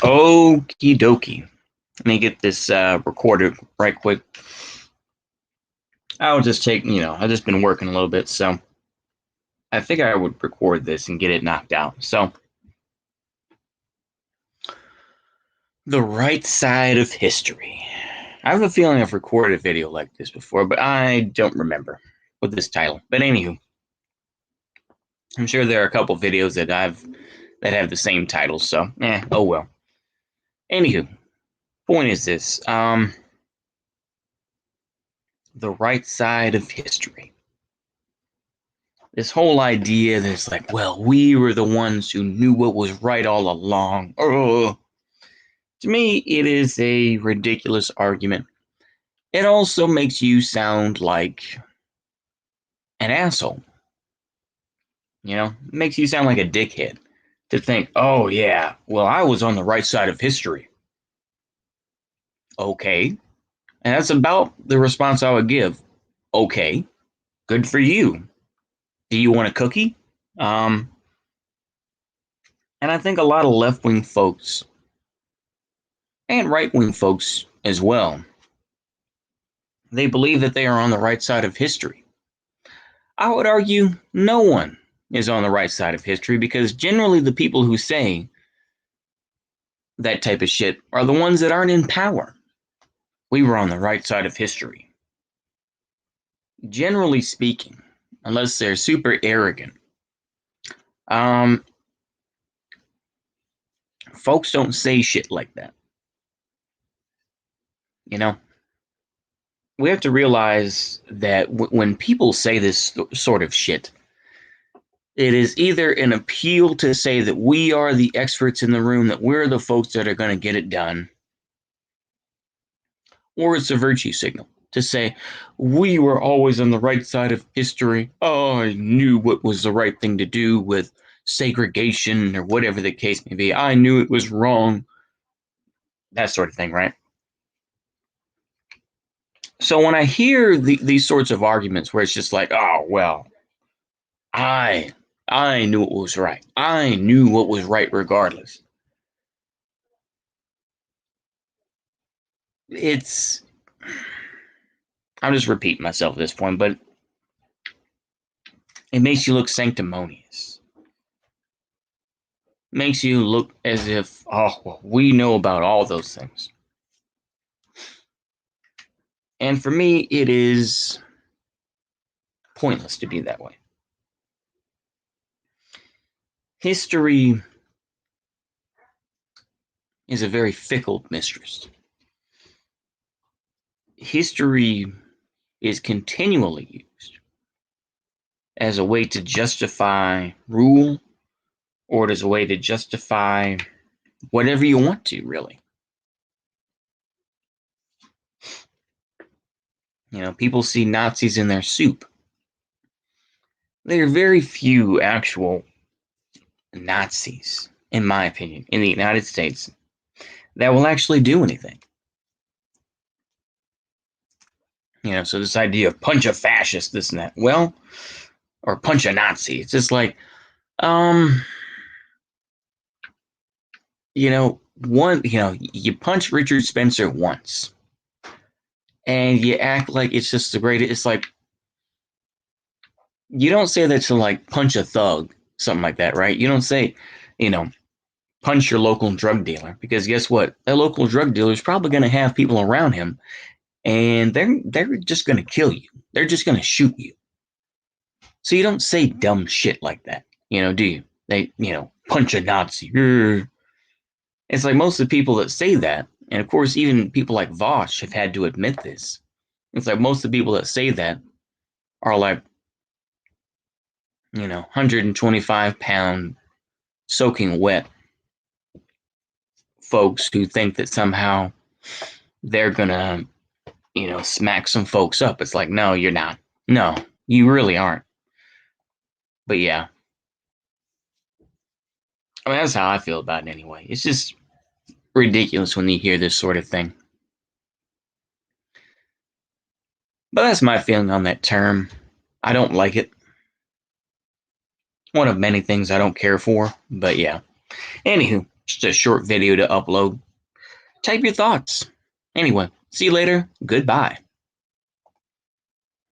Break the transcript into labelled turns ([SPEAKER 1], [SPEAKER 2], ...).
[SPEAKER 1] Okie dokie. Let me get this recorded right quick. I'll just take, I've just been working a little bit, so I think I would record this and get it knocked out. So, the right side of history. I have a feeling I've recorded a video like this before, but I don't remember with this title. But anywho, I'm sure there are a couple videos that have the same title, so oh well. Anywho, point is this. The right side of history. This whole idea that's like, well, we were the ones who knew what was right all along. Oh, to me, it is a ridiculous argument. It also makes you sound like an asshole. It makes you sound like a dickhead to think, oh, yeah, well, I was on the right side of history. Okay. And that's about the response I would give. Okay. Good for you. Do you want a cookie? And I think a lot of left-wing folks and right-wing folks as well, they believe that they are on the right side of history. I would argue no one is on the right side of history because generally the people who say that type of shit are the ones that aren't in power. We were on the right side of history. Generally speaking, unless they're super arrogant, folks don't say shit like that. We have to realize that when people say this sort of shit, it is either an appeal to say that we are the experts in the room, that we're the folks that are going to get it done, or it's a virtue signal to say, we were always on the right side of history. Oh, I knew what was the right thing to do with segregation or whatever the case may be. I knew it was wrong. That sort of thing, right? So when I hear these sorts of arguments where it's just like, oh, well, I knew it was right. I knew what was right regardless. I'm just repeating myself at this point, but it makes you look sanctimonious. It makes you look as if, oh, well, we know about all those things. And for me, it is pointless to be that way. History is a very fickle mistress. History is continually used as a way to justify rule, or as a way to justify whatever you want to, really. People see Nazis in their soup. There are very few actual Nazis, in my opinion, in the United States that will actually do anything. So this idea of punch a fascist, this and that, well, or punch a Nazi, it's just like, you punch Richard Spencer once, and you act like it's just the greatest. It's like, you don't say that to like punch a thug, something like that, right? You don't say, punch your local drug dealer, because guess what? That local drug dealer is probably going to have people around him, and they're just going to kill you. They're just going to shoot you. So you don't say dumb shit like that, do you? They, punch a Nazi. It's like most of the people that say that, and of course, even people like Vosh have had to admit this. It's like most of the people that say that are like, 125-pound soaking wet folks who think that somehow they're gonna, smack some folks up. It's like, no, you're not. No, you really aren't. But yeah. I mean, that's how I feel about it anyway. It's just ridiculous when you hear this sort of thing. But that's my feeling on that term. I don't like it. One of many things I don't care for, but yeah. Anywho, just a short video to upload. Type your thoughts. Anyway, see you later. Goodbye.